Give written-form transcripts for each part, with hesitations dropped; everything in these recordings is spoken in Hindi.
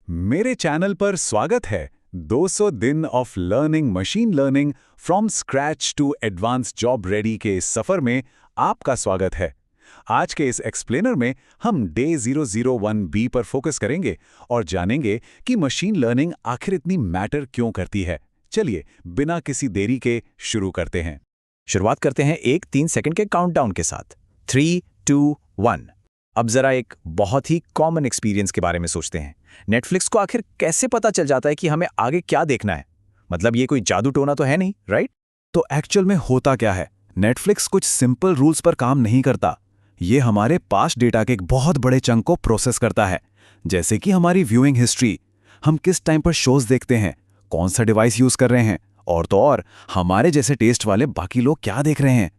मेरे चैनल पर स्वागत है। 200 दिन of learning machine learning from scratch to advance job ready के इस सफर में आपका स्वागत है। आज के इस एक्सप्लेनर में हम डे 001B पर फोकस करेंगे और जानेंगे कि मशीन लर्निंग आखिर इतनी मैटर क्यों करती है। चलिए बिना किसी देरी के शुरू करते हैं। शुरुआत करते हैं एक 3 सेकंड के काउंटडाउन के साथ। 3, 2, 1। अब जरा एक बहुत ही कॉमन एक्सपीरियंस के बारे में सोचते हैं। नेटफ्लिक्स को आखिर कैसे पता चल जाता है कि हमें आगे क्या देखना है? मतलब ये कोई जादू टोना तो है नहीं, राइट? तो एक्चुअल में होता क्या है? नेटफ्लिक्स कुछ सिंपल रूल्स पर काम नहीं करता। ये हमारे पास्ट डेटा के एक बहुत बड़े चंक को प्रोसेस करता है, जैसे कि हमारी व्यूइंग हिस्ट्री, हम किस टाइम पर शोज देखते हैं, कौन सा डिवाइस यूज कर रहे हैं, और तो और हमारे जैसे टेस्ट वाले बाकी लोग क्या देख रहे हैं।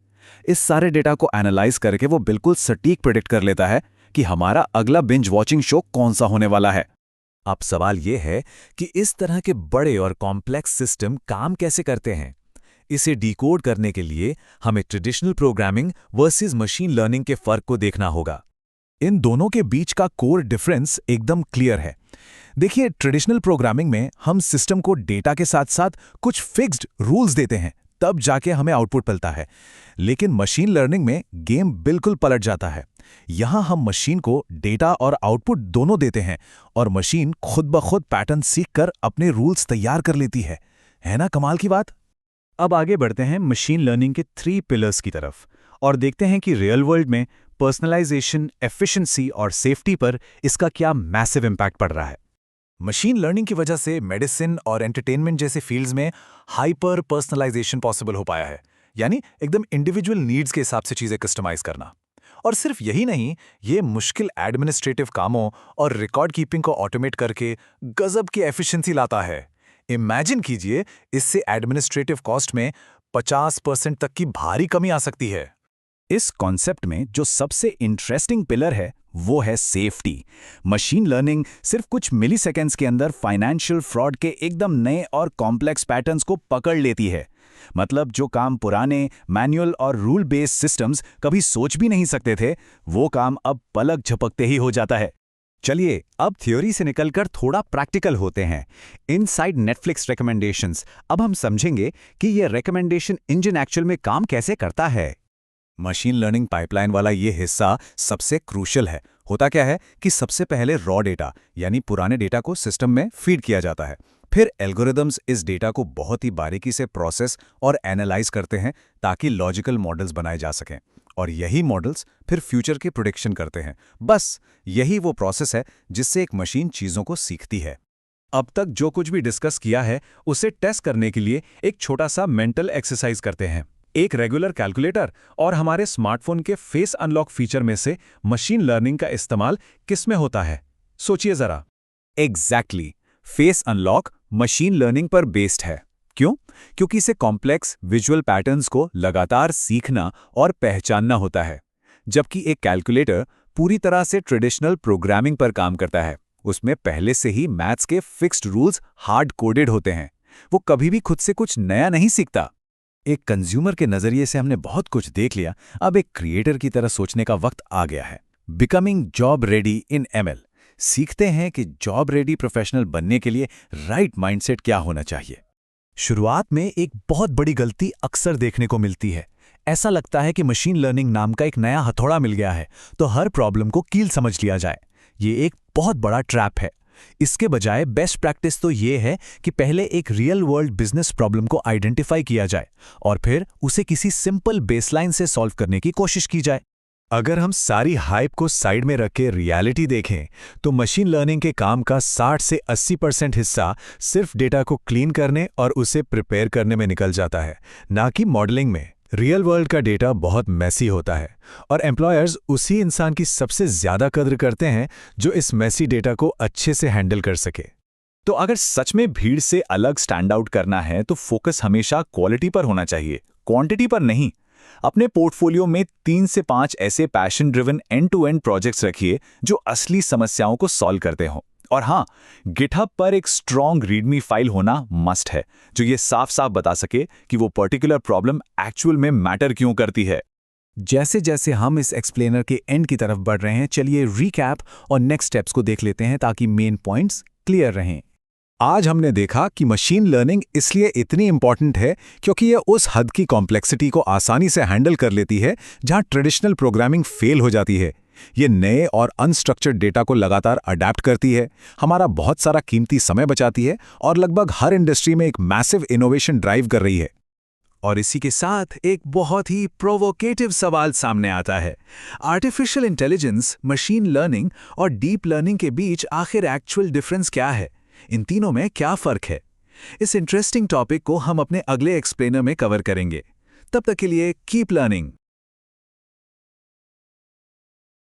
इस सारे डेटा को एनालाइज करके वो बिल्कुल सटीक प्रेडिक्ट कर लेता है कि हमारा अगला बिंज वॉचिंग शो कौन सा होने वाला है। अब सवाल ये है कि इस तरह के बड़े और कॉम्प्लेक्स सिस्टम काम कैसे करते हैं? इसे डिकोड करने के लिए हमें traditional programming versus machine learning के फर्क को देखना होगा। इन दोनों के बीच का कोर डिफरेंस एकदम क्लियर है। देखिए, ट्रेडिशनल प्रोग्रामिंग में हम सिस्टम को डेटा के साथ साथ कुछ फिक्स्ड रूल्स देते हैं, तब जाके हमें आउटपुट मिलता है। लेकिन मशीन लर्निंग में गेम बिल्कुल पलट जाता है। यहां हम मशीन को डेटा और आउटपुट दोनों देते हैं और मशीन खुद ब खुद पैटर्न सीखकर अपने रूल्स तैयार कर लेती है। है ना कमाल की बात? अब आगे बढ़ते हैं मशीन लर्निंग के 3 पिलर्स की तरफ और देखते हैं कि रियल वर्ल्ड में पर्सनलाइजेशन, एफिशिएंसी और सेफ्टी पर इसका क्या मैसिव इम्पैक्ट पड़ रहा है। मशीन लर्निंग की वजह से मेडिसिन और एंटरटेनमेंट जैसे फील्ड्स में हाइपर पर्सनलाइजेशन पॉसिबल हो पाया है, यानी एकदम इंडिविजुअल नीड्स के हिसाब से चीजें कस्टमाइज करना। और सिर्फ यही नहीं, ये मुश्किल एडमिनिस्ट्रेटिव कामों और रिकॉर्ड कीपिंग को ऑटोमेट करके गजब की एफिशिएंसी लाता है। इमेजिन कीजिए, इससे एडमिनिस्ट्रेटिव कॉस्ट में 50% तक की भारी कमी आ सकती है। इस कॉन्सेप्ट में जो सबसे इंटरेस्टिंग पिलर है वो है सेफ्टी। मशीन लर्निंग सिर्फ कुछ मिलीसेकेंड्स के अंदर फाइनेंशियल फ्रॉड के एकदम नए और कॉम्प्लेक्स पैटर्न्स को पकड़ लेती है। मतलब जो काम पुराने मैनुअल और रूल बेस्ड सिस्टम्स कभी सोच भी नहीं सकते थे, वो काम अब पलक झपकते ही हो जाता है। चलिए अब थ्योरी से निकलकर थोड़ा प्रैक्टिकल होते हैं। इनसाइड नेटफ्लिक्स रिकमेंडेशंस, अब हम समझेंगे कि ये रिकमेंडेशन इंजन एक्चुअल में काम कैसे करता है। मशीन लर्निंग पाइपलाइन वाला ये हिस्सा सबसे क्रूशियल है। होता क्या है कि सबसे पहले रॉ डेटा यानी पुराने डेटा को सिस्टम में फीड किया जाता है। फिर एल्गोरिदम्स इस डेटा को बहुत ही बारीकी से प्रोसेस और एनालाइज करते हैं ताकि लॉजिकल मॉडल्स बनाए जा सकें, और यही मॉडल्स फिर फ्यूचर की प्रेडिक्शन करते हैं। बस यही वो प्रोसेस है जिससे एक मशीन चीज़ों को सीखती है। अब तक जो कुछ भी डिस्कस किया है उसे टेस्ट करने के लिए एक छोटा सा मेंटल एक्सरसाइज करते हैं। एक रेगुलर कैलकुलेटर और हमारे स्मार्टफोन के फेस अनलॉक फीचर में से मशीन लर्निंग का इस्तेमाल किस में होता है? सोचिए जरा। Exactly, face unlock machine learning पर बेस्ड है। क्यों? क्योंकि इसे कॉम्प्लेक्स विजुअल पैटर्न्स को लगातार सीखना और पहचानना होता है, जबकि एक कैलकुलेटर पूरी तरह से ट्रेडिशनल प्रोग्रामिंग पर काम करता है। उसमें पहले से ही मैथ्स के फिक्स्ड रूल्स हार्ड कोडेड होते हैं। वो कभी भी खुद से कुछ नया नहीं सीखता। एक कंज्यूमर के नजरिए से हमने बहुत कुछ देख लिया, अब एक क्रिएटर की तरह सोचने का वक्त आ गया है। Becoming job ready in ML. सीखते हैं कि जॉब रेडी प्रोफेशनल बनने के लिए राइट माइंडसेट क्या होना चाहिए। शुरुआत में एक बहुत बड़ी गलती अक्सर देखने को मिलती है। ऐसा लगता है कि मशीन लर्निंग नाम का एक नया हथौड़ा मिल गया है तो हर प्रॉब्लम को कील समझ लिया जाए। ये एक बहुत बड़ा ट्रैप है। इसके बजाय बेस्ट प्रैक्टिस तो ये है कि पहले एक रियल वर्ल्ड बिजनेस प्रॉब्लम को आइडेंटिफाई किया जाए और फिर उसे किसी सिंपल बेसलाइन से सॉल्व करने की कोशिश की जाए। अगर हम सारी हाइप को साइड में रख के रियलिटी देखें तो मशीन लर्निंग के काम का 60 से 80% हिस्सा सिर्फ डेटा को क्लीन करने और उसे प्रिपेयर करने में निकल जाता है, ना कि मॉडलिंग में। रियल वर्ल्ड का डेटा बहुत मैसी होता है और एम्प्लॉयर्स उसी इंसान की सबसे ज्यादा कद्र करते हैं जो इस मैसी डेटा को अच्छे से हैंडल कर सके। तो अगर सच में भीड़ से अलग स्टैंड आउट करना है तो फोकस हमेशा क्वालिटी पर होना चाहिए, क्वांटिटी पर नहीं। अपने पोर्टफोलियो में 3 से 5 ऐसे passion driven end to end projects रखिए जो असली समस्याओं को सॉल्व करते हों। और हाँ, गिटहब पर एक स्ट्रॉन्ग रीडमी फाइल होना मस्ट है जो ये साफ साफ बता सके कि वो पर्टिकुलर प्रॉब्लम एक्चुअल में मैटर क्यों करती है। जैसे जैसे हम इस एक्सप्लेनर के एंड की तरफ बढ़ रहे हैं, चलिए रिकैप और नेक्स्ट स्टेप्स को देख लेते हैं ताकि मेन पॉइंट्स क्लियर रहें। आज हमने देखा कि मशीन लर्निंग इसलिए इतनी इंपॉर्टेंट है क्योंकि यह उस हद की कॉम्प्लेक्सिटी को आसानी से हैंडल कर लेती है जहां ट्रेडिशनल प्रोग्रामिंग फेल हो जाती है। ये नए और अनस्ट्रक्चर्ड डेटा को लगातार अडेप्ट करती है, हमारा बहुत सारा कीमती समय बचाती है और लगभग हर इंडस्ट्री में एक मैसिव इनोवेशन ड्राइव कर रही है। और इसी के साथ एक बहुत ही प्रोवोकेटिव सवाल सामने आता है। आर्टिफिशियल इंटेलिजेंस, मशीन लर्निंग और डीप लर्निंग के बीच आखिर एक्चुअल डिफरेंस क्या है? इन तीनों में क्या फ़र्क है? इस इंटरेस्टिंग टॉपिक को हम अपने अगले एक्सप्लेनर में कवर करेंगे। तब तक के लिए कीप लर्निंग।